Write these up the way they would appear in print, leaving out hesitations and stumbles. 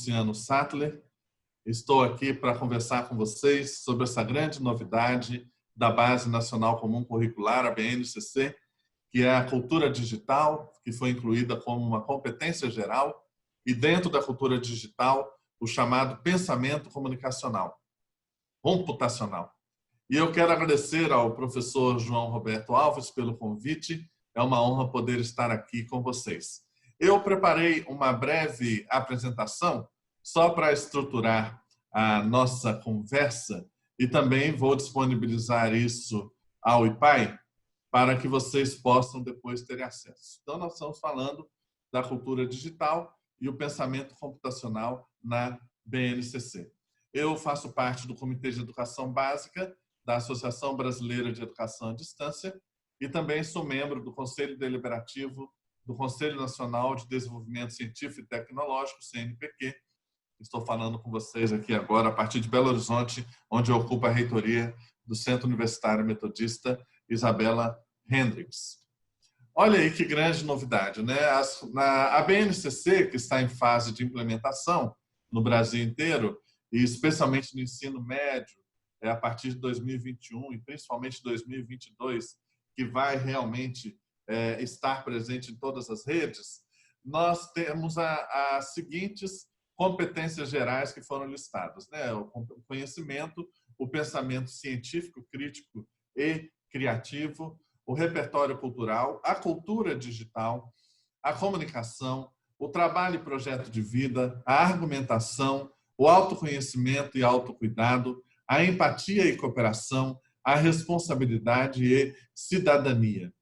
Luciano Sattler. Estou aqui para conversar com vocês sobre essa grande novidade da Base Nacional Comum Curricular, a BNCC, que é a cultura digital, que foi incluída como uma competência geral, e dentro da cultura digital, o chamado pensamento comunicacional, computacional. E eu quero agradecer ao professor João Roberto Alves pelo convite. É uma honra poder estar aqui com vocês. Eu preparei uma breve apresentação só para estruturar a nossa conversa e também vou disponibilizar isso ao IPAI para que vocês possam depois ter acesso. Então, nós estamos falando da cultura digital e o pensamento computacional na BNCC. Eu faço parte do Comitê de Educação Básica da Associação Brasileira de Educação à Distância e também sou membro do Conselho Deliberativo do Conselho Nacional de Desenvolvimento Científico e Tecnológico, CNPq. Estou falando com vocês aqui agora a partir de Belo Horizonte, onde eu ocupo a reitoria do Centro Universitário Metodista Isabela Hendricks. Olha aí que grande novidade, né? A BNCC, que está em fase de implementação no Brasil inteiro, e especialmente no ensino médio, a partir de 2021 e principalmente 2022, que vai realmente estar presente em todas as redes, nós temos as seguintes competências gerais que foram listadas, né? O conhecimento, o pensamento científico, crítico e criativo, o repertório cultural, a cultura digital, a comunicação, o trabalho e projeto de vida, a argumentação, o autoconhecimento e autocuidado, a empatia e cooperação, a responsabilidade e cidadania.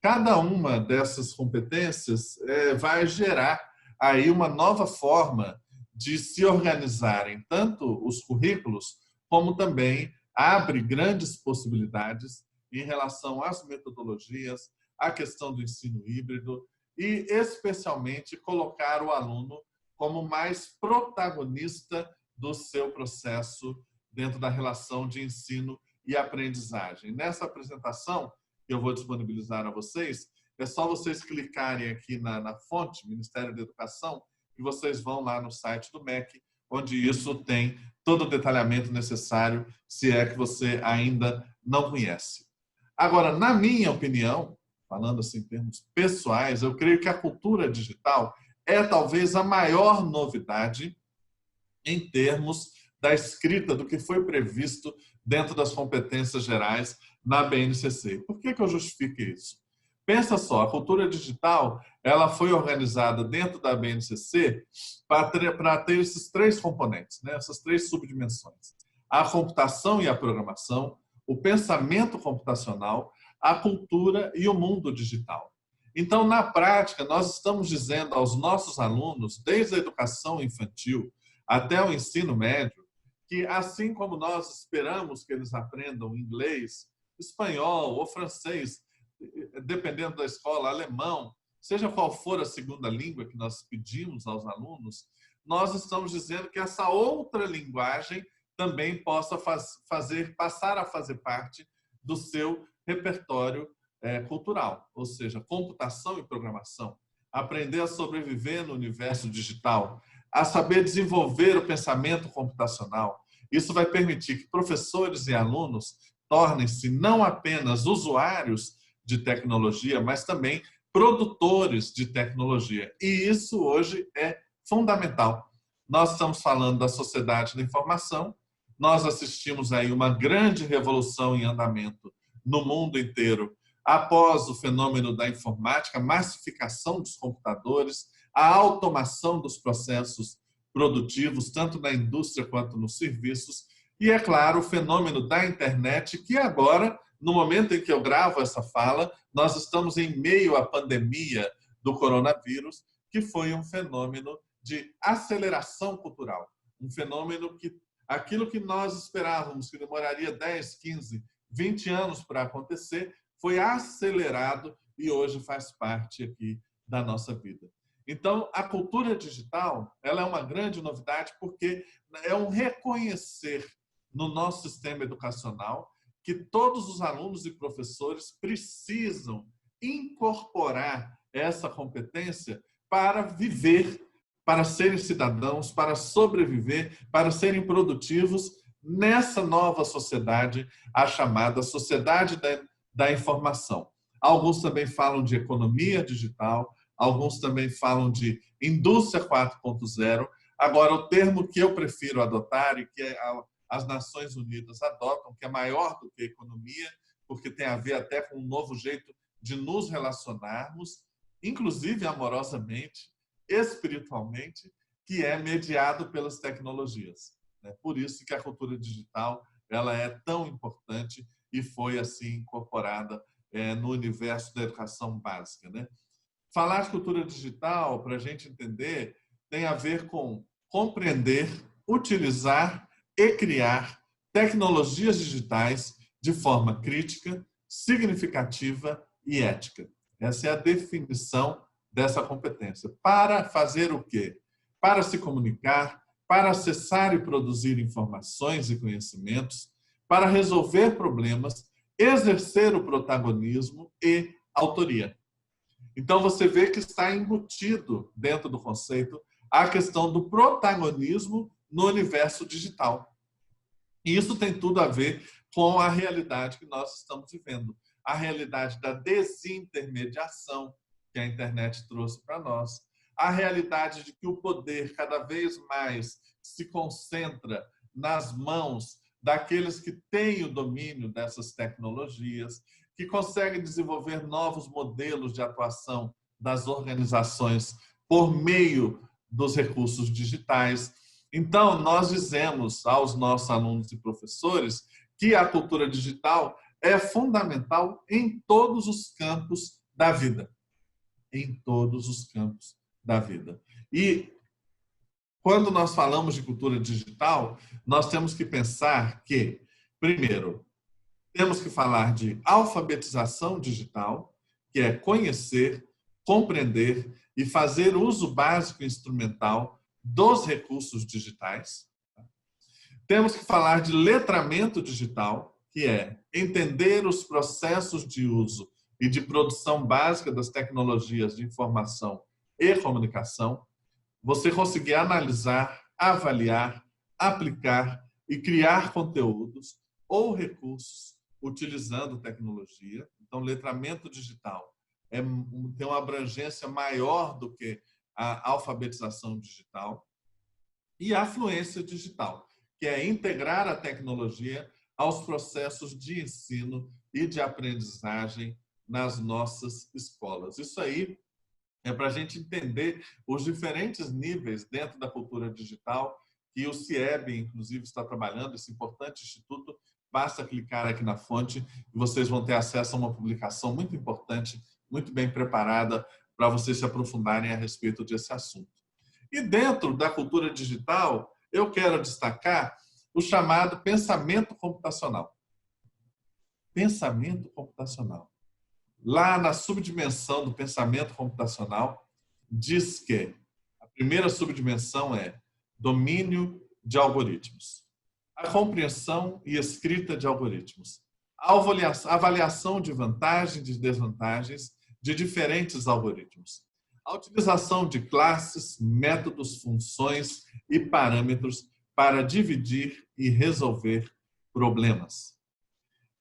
Cada uma dessas competências vai gerar aí uma nova forma de se organizarem tanto os currículos, como também abre grandes possibilidades em relação às metodologias, à questão do ensino híbrido e, especialmente, colocar o aluno como mais protagonista do seu processo dentro da relação de ensino e aprendizagem. Nessa apresentação, que eu vou disponibilizar a vocês, é só vocês clicarem aqui na fonte, Ministério da Educação, e vocês vão lá no site do MEC, onde isso tem todo o detalhamento necessário, se é que você ainda não conhece. Agora, na minha opinião, falando assim em termos pessoais, eu creio que a cultura digital é talvez a maior novidade em termos da escrita do que foi previsto dentro das competências gerais na BNCC. Por que eu justifico isso? Pensa só, a cultura digital ela foi organizada dentro da BNCC para ter esses três componentes, né? Essas três subdimensões. A computação e a programação, o pensamento computacional, a cultura e o mundo digital. Então, na prática, nós estamos dizendo aos nossos alunos, desde a educação infantil até o ensino médio, que assim como nós esperamos que eles aprendam inglês, espanhol ou francês, dependendo da escola, alemão, seja qual for a segunda língua que nós pedimos aos alunos, nós estamos dizendo que essa outra linguagem também possa passar a fazer parte do seu repertório cultural, ou seja, computação e programação, aprender a sobreviver no universo digital, a saber desenvolver o pensamento computacional. Isso vai permitir que professores e alunos tornem-se não apenas usuários de tecnologia, mas também produtores de tecnologia. E isso hoje é fundamental. Nós estamos falando da sociedade da informação, nós assistimos aí uma grande revolução em andamento no mundo inteiro após o fenômeno da informática, a massificação dos computadores, a automação dos processos produtivos, tanto na indústria quanto nos serviços, e, é claro, o fenômeno da internet, que agora, no momento em que eu gravo essa fala, nós estamos em meio à pandemia do coronavírus, que foi um fenômeno de aceleração cultural, um fenômeno que aquilo que nós esperávamos que demoraria 10, 15, 20 anos para acontecer, foi acelerado e hoje faz parte aqui da nossa vida. Então, a cultura digital ela é uma grande novidade porque é um reconhecer no nosso sistema educacional que todos os alunos e professores precisam incorporar essa competência para viver para serem cidadãos, para sobreviver, para serem produtivos nessa nova sociedade, a chamada sociedade da informação. Alguns também falam de economia digital, alguns também falam de indústria 4.0. Agora, o termo que eu prefiro adotar e que as Nações Unidas adotam, que é maior do que economia, porque tem a ver até com um novo jeito de nos relacionarmos, inclusive amorosamente, espiritualmente, que é mediado pelas tecnologias. Por isso que a cultura digital ela é tão importante e foi assim incorporada no universo da educação básica. Falar de cultura digital, para a gente entender, tem a ver com compreender, utilizar e criar tecnologias digitais de forma crítica, significativa e ética. Essa é a definição dessa competência. Para fazer o quê? Para se comunicar, para acessar e produzir informações e conhecimentos, para resolver problemas, exercer o protagonismo e autoria. Então, você vê que está embutido dentro do conceito a questão do protagonismo no universo digital. E isso tem tudo a ver com a realidade que nós estamos vivendo. A realidade da desintermediação que a internet trouxe para nós. A realidade de que o poder cada vez mais se concentra nas mãos daqueles que têm o domínio dessas tecnologias, que conseguem desenvolver novos modelos de atuação das organizações por meio dos recursos digitais. Então, nós dizemos aos nossos alunos e professores que a cultura digital é fundamental em todos os campos da vida. Em todos os campos da vida. E quando nós falamos de cultura digital, nós temos que pensar que, primeiro, temos que falar de alfabetização digital, que é conhecer, compreender e fazer uso básico e instrumental dos recursos digitais. Temos que falar de letramento digital, que é entender os processos de uso e de produção básica das tecnologias de informação e comunicação. Você conseguir analisar, avaliar, aplicar e criar conteúdos ou recursos utilizando tecnologia. Então, letramento digital tem uma abrangência maior do que a alfabetização digital. E a fluência digital, que é integrar a tecnologia aos processos de ensino e de aprendizagem nas nossas escolas. Isso aí é para a gente entender os diferentes níveis dentro da cultura digital que o CIEB, inclusive, está trabalhando, esse importante instituto. Basta clicar aqui na fonte e vocês vão ter acesso a uma publicação muito importante, muito bem preparada para vocês se aprofundarem a respeito desse assunto. E dentro da cultura digital, eu quero destacar o chamado pensamento computacional. Pensamento computacional. Lá na subdimensão do pensamento computacional, diz que a primeira subdimensão é domínio de algoritmos, a compreensão e escrita de algoritmos, a avaliação de vantagens e desvantagens de diferentes algoritmos, a utilização de classes, métodos, funções e parâmetros para dividir e resolver problemas.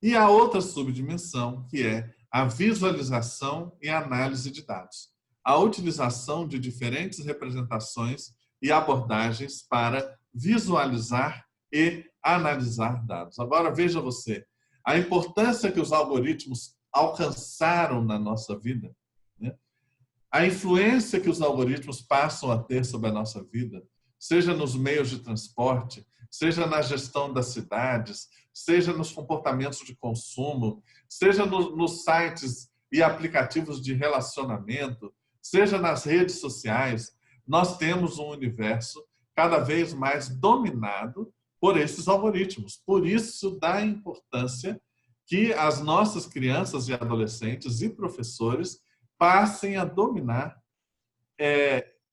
E a outra subdimensão, que é a visualização e análise de dados, a utilização de diferentes representações e abordagens para visualizar e analisar dados. Agora, veja você, a importância que os algoritmos alcançaram na nossa vida, a influência que os algoritmos passam a ter sobre a nossa vida, seja nos meios de transporte, seja na gestão das cidades, seja nos comportamentos de consumo, seja nos sites e aplicativos de relacionamento, seja nas redes sociais, nós temos um universo cada vez mais dominado por esses algoritmos. Por isso, da importância que as nossas crianças e adolescentes e professores passem a dominar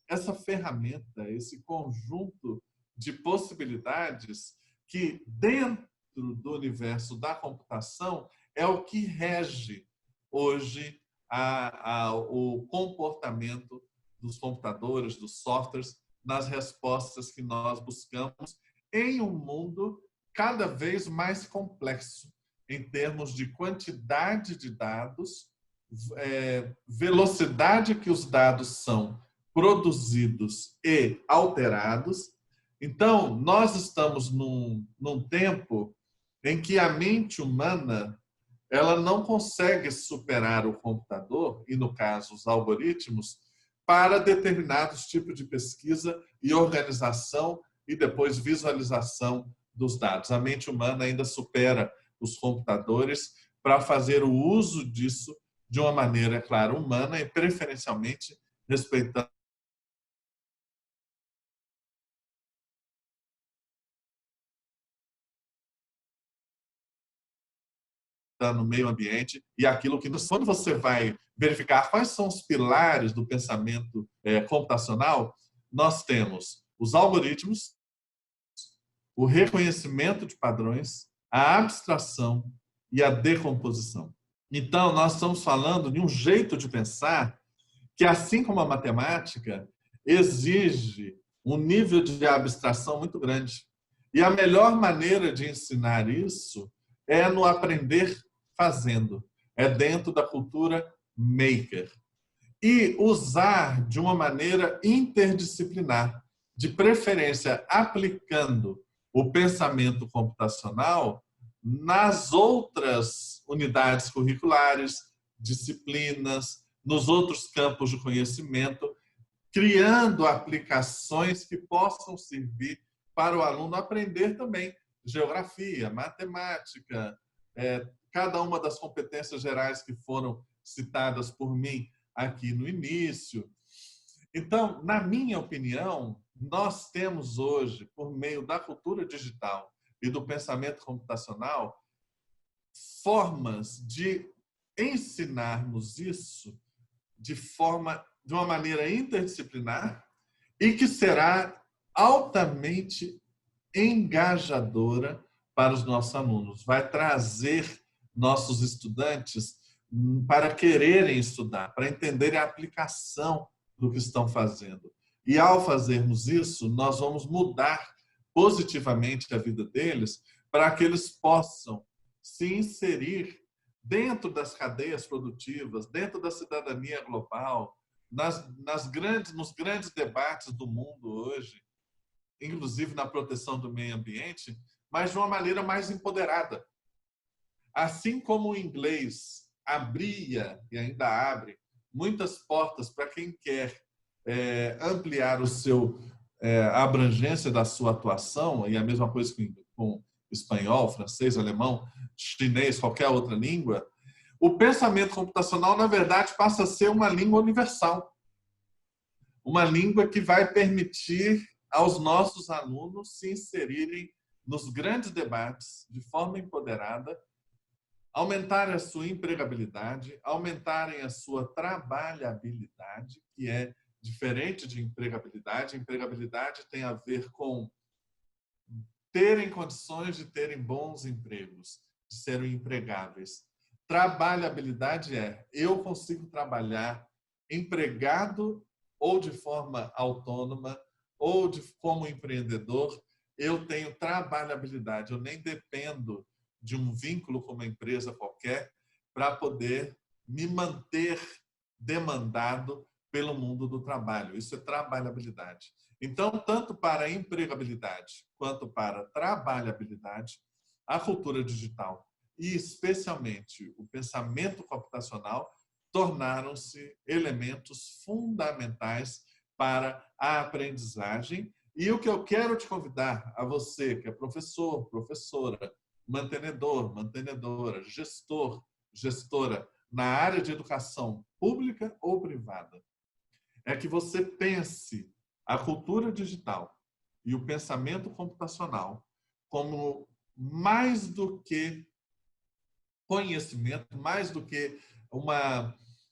essa ferramenta, esse conjunto de possibilidades que, dentro do universo da computação, é o que rege hoje o comportamento dos computadores, dos softwares nas respostas que nós buscamos em um mundo cada vez mais complexo em termos de quantidade de dados, velocidade que os dados são produzidos e alterados. Então, nós estamos num tempo em que a mente humana ela não consegue superar o computador, e no caso os algoritmos, para determinados tipos de pesquisa e organização e depois visualização dos dados. A mente humana ainda supera os computadores para fazer o uso disso de uma maneira, é claro, humana e preferencialmente respeitando no meio ambiente e aquilo que, quando você vai verificar quais são os pilares do pensamento computacional, nós temos os algoritmos, o reconhecimento de padrões, a abstração e a decomposição. Então, nós estamos falando de um jeito de pensar que, assim como a matemática, exige um nível de abstração muito grande. E a melhor maneira de ensinar isso é no aprender fazendo, é dentro da cultura maker. E usar de uma maneira interdisciplinar, de preferência aplicando o pensamento computacional nas outras unidades curriculares, disciplinas, nos outros campos de conhecimento, criando aplicações que possam servir para o aluno aprender também geografia, matemática, cada uma das competências gerais que foram citadas por mim aqui no início. Então, na minha opinião, nós temos hoje, por meio da cultura digital e do pensamento computacional, formas de ensinarmos isso de uma maneira interdisciplinar e que será altamente engajadora para os nossos alunos. Vai trazer nossos estudantes para quererem estudar, para entenderem a aplicação do que estão fazendo. E, ao fazermos isso, nós vamos mudar positivamente a vida deles para que eles possam se inserir dentro das cadeias produtivas, dentro da cidadania global, nos grandes debates do mundo hoje, inclusive na proteção do meio ambiente, mas de uma maneira mais empoderada. Assim como o inglês abria e ainda abre muitas portas para quem quer ampliar a abrangência da sua atuação, e a mesma coisa com espanhol, francês, alemão, chinês, qualquer outra língua, o pensamento computacional, na verdade, passa a ser uma língua universal. Uma língua que vai permitir aos nossos alunos se inserirem nos grandes debates de forma empoderada, aumentarem a sua empregabilidade, aumentarem a sua trabalhabilidade, que é diferente de empregabilidade. Empregabilidade tem a ver com terem condições de terem bons empregos, de serem empregáveis. Trabalhabilidade eu consigo trabalhar empregado ou de forma autônoma ou como empreendedor, eu tenho trabalhabilidade, eu nem dependo de um vínculo com uma empresa qualquer para poder me manter demandado pelo mundo do trabalho. Isso é trabalhabilidade. Então, tanto para a empregabilidade quanto para a trabalhabilidade, a cultura digital e, especialmente, o pensamento computacional tornaram-se elementos fundamentais para a aprendizagem. E o que eu quero te convidar a você, que é professor, professora, mantenedor, mantenedora, gestor, gestora, na área de educação pública ou privada, é que você pense a cultura digital e o pensamento computacional como mais do que conhecimento, mais do que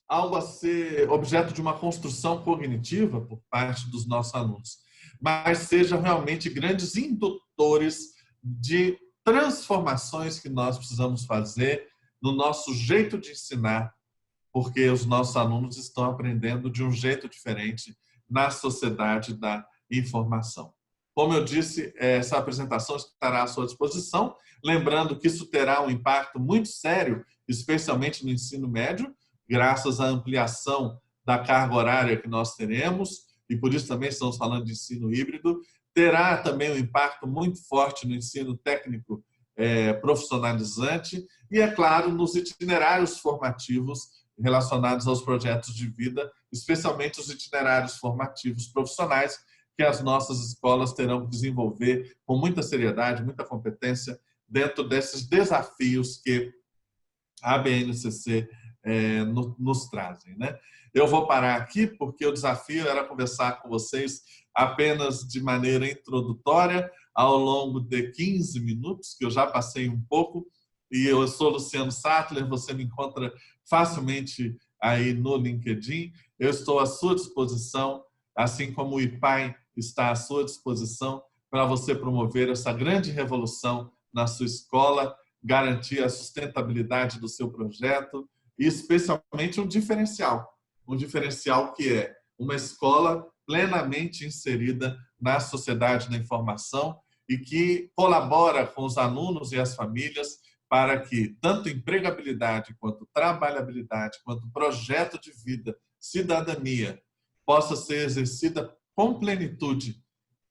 algo a ser objeto de uma construção cognitiva por parte dos nossos alunos, mas sejam realmente grandes indutores de transformações que nós precisamos fazer no nosso jeito de ensinar, porque os nossos alunos estão aprendendo de um jeito diferente na sociedade da informação. Como eu disse, essa apresentação estará à sua disposição, lembrando que isso terá um impacto muito sério, especialmente no ensino médio, graças à ampliação da carga horária que nós teremos, e por isso também estamos falando de ensino híbrido. Terá também um impacto muito forte no ensino técnico profissionalizante e, é claro, nos itinerários formativos relacionados aos projetos de vida, especialmente os itinerários formativos profissionais, que as nossas escolas terão que desenvolver com muita seriedade, muita competência, dentro desses desafios que a BNCC nos trazem, né? Eu vou parar aqui, porque o desafio era conversar com vocês apenas de maneira introdutória, ao longo de 15 minutos, que eu já passei um pouco, e eu sou Luciano Sattler, você me encontra facilmente aí no LinkedIn. Eu estou à sua disposição, assim como o IPAI está à sua disposição, para você promover essa grande revolução na sua escola, garantir a sustentabilidade do seu projeto e, especialmente, um diferencial que é uma escola plenamente inserida na sociedade da informação e que colabora com os alunos e as famílias para que tanto empregabilidade, quanto trabalhabilidade, quanto projeto de vida, cidadania, possa ser exercida com plenitude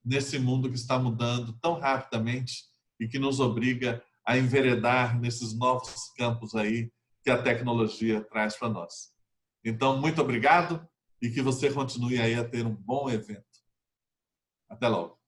nesse mundo que está mudando tão rapidamente e que nos obriga a enveredar nesses novos campos aí que a tecnologia traz para nós. Então, muito obrigado e que você continue aí a ter um bom evento. Até logo.